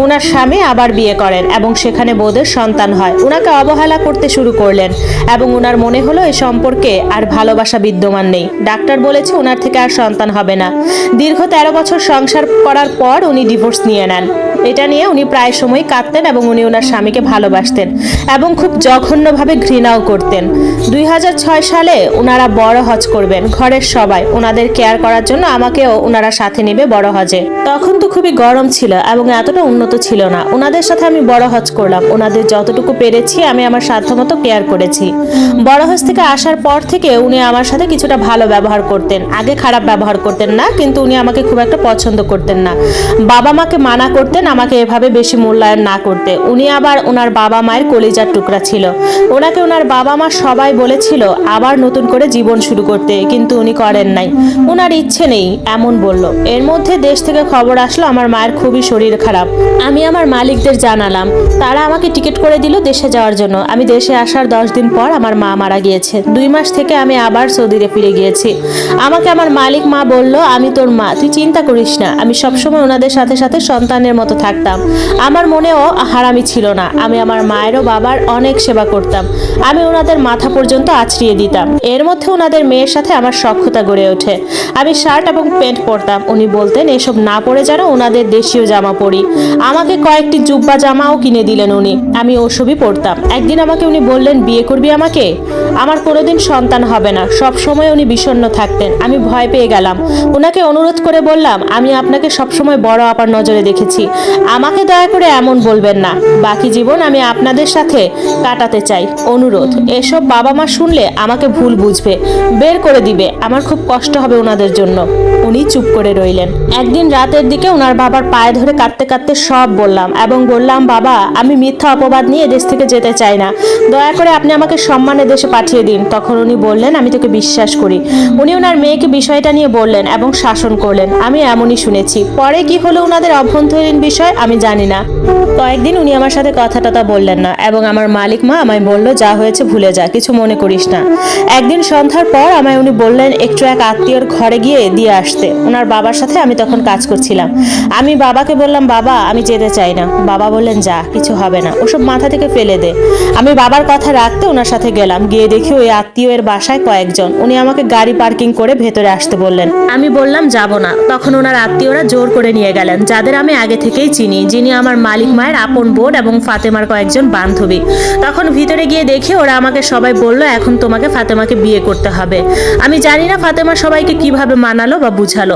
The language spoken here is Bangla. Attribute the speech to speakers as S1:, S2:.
S1: ওনার স্বামী আবার বিয়ে করেন এবং সেখানে বউদের সন্তান হয়। ওনাকে অবহেলা করতে শুরু করলেন এবং ওনার মনে হলো এই সম্পর্কে আর ভালোবাসা বিদ্যমান নেই। ডাক্তার বলেছে ওনার থেকে আর সন্তান হবে না। দীর্ঘ 13 বছর সংসার করার পর উনি ডিভোর্স নিয়ে নেন। এটা নিয়ে উনি প্রায় সময় কাঁদতেন এবং উনি ওনার স্বামীকে ভালোবাসতেন এবং খুব জঘন্যভাবে ঘৃণাও করতেন। 2006 সালে ওনারা বড় হজ করবেন। ঘরের সবাই ওনাদের কেয়ার করার জন্য আমাকেও ওনারা সাথে নেবে বড় হজে। তখন তো খুবই গরম ছিল এবং এতটা উন্নত ছিল না। ওনাদের সাথে আমি বড় হজ করলাম। ওনাদের যতটুকু পেরেছি আমি আমার সাধ্যমতো কেয়ার করেছি। বড় হজ থেকে আসার পর থেকে উনি আমার সাথে কিছুটা ভালো ব্যবহার করতেন। আগে খারাপ ব্যবহার করতেন না, কিন্তু উনি আমাকে খুব একটা পছন্দ করতেন না। বাবা মাকে মানা করতেন আমাকে এভাবে বেশি মূল্যায়ন না করতে। উনি আবার ওনার বাবা মায়ের কলিজার টুকরা ছিল। ওনাকে ওনার বাবা মা সবাই বলেছিল আবার নতুন করে জীবন শুরু করতে, কিন্তু উনি করেন নাই। ওনার ইচ্ছে নেই এমন বলল। এর মধ্যে দেশ থেকে খবর আসলো আমার মায়ের খুবই শরীর খারাপ। আমি আমার মালিকদের জানালাম, তারা আমাকে টিকিট করে দিল দেশে যাওয়ার জন্য। আমি দেশে আসার 10 দিন পর আমার মা মারা গিয়েছে। 2 মাস থেকে আমি আবার সৌদিতে ফিরে গিয়েছি। আমাকে আমার মালিক মা বলল, আমি তোর মা, তুই চিন্তা করিস না। আমি সবসময় ওনাদের সাথে সাথে সন্তানের মতো থাকতাম। আমার মনেও হারামি ছিল না। আমি আমার মায়ের ও বাবার অনেক সেবা করতাম। আমি ওনাদের মাথা পর্যন্ত আছড়িয়ে দিতাম। এর মধ্যে ওনাদের মেয়ের সাথে আমার সখ্যতা গড়ে ওঠে। আমি শার্ট এবং প্যান্ট পরতাম। উনি বলতেন এসব না পরে যেন ওনাদের দেশীয় জামা পরি। আমাকে কয়েকটি জুব্বা জামাও কিনে দিলেন উনি। আমি ওসবই পরতাম। একদিন আমাকে উনি বললেন, বিয়ে করবি আমাকে? আমার কোনোদিন সন্তান হবে না। সব সময় উনি বিষণ্ণ থাকতেন। আমি ভয় পেয়ে গেলাম। ওনাকে অনুরোধ করে বললাম, আমি আপনাকে সবসময় বড় আপার নজরে দেখেছি। আমাকে দয়া করে এমন বলবেন না। বাকি জীবন আমি আপনাদের সাথে কাটাতে চাই। অনুরোধ। এসব বাবা মা শুনলে আমাকে ভুল বুঝবে, বের করে দিবে। আমার খুব কষ্ট হবে ওনাদের জন্য। উনি চুপ করে রইলেন। একদিন রাতের দিকে ওনার বাবার পায়ে ধরে কাঁদতে কাঁদতে সব বললাম এবং বললাম, বাবা, আমি মিথ্যা অপবাদ নিয়ে দেশ থেকে যেতে চাই না। দয়া করে আপনি আমাকে সম্মানে দেশে পাঠিয়ে দিন। তখন উনি বললেন, আমি তোকে বিশ্বাস করি। উনি ওনার মেয়েকে বিষয়টা নিয়ে বললেন এবং শাসন করলেন। আমি এমনই শুনেছি। পরে কি হলো ওনাদের অভ্যন্তরীণ বিষয় আমি জানি না। কয়েকদিন উনি আমার সাথে কথা টথা বললেন না এবং আমার মালিক মা আমায় বলল, যা হয়েছে ভুলে যা, কিছু মনে করিস না। একদিন সন্ধ্যার পর আমায় উনি বললেন একটু এক আত্মীয়র ঘরে গিয়ে দিয়ে আসতে। ওনার বাবার সাথে আমি তখন কাজ করছিলাম। আমি বাবাকে বললাম, বাবা, আমি যেতে চাই না। বাবা বললেন, যা, কিছু হবে না, ওসব মাথা থেকে ফেলে দে। আমি বাবার কথা রাখতে ওনার সাথে গেলাম। গিয়ে দেখি ওই আত্মীয়ের বাসায় কয়েকজন। উনি আমাকে গাড়ি পার্কিং করে ভেতরে আসতে বললেন। আমি বললাম যাব না। তখন ওনার আত্মীয়রা জোর করে নিয়ে গেলেন, যাদের আমি আগে থেকেই চিনি, যিনি আমার মালিক মায়ের আপন বোন এবং ফাতেমার কয়েকজন বান্ধবী। তখন ভিতরে গিয়ে দেখি ওরা আমাকে সবাই বলল, এখন তোমাকে ফাতেমাকে বিয়ে করতে হবে। আমি জানি না ফাতেমা সবাইকে কিভাবে মানালো বা বুঝালো।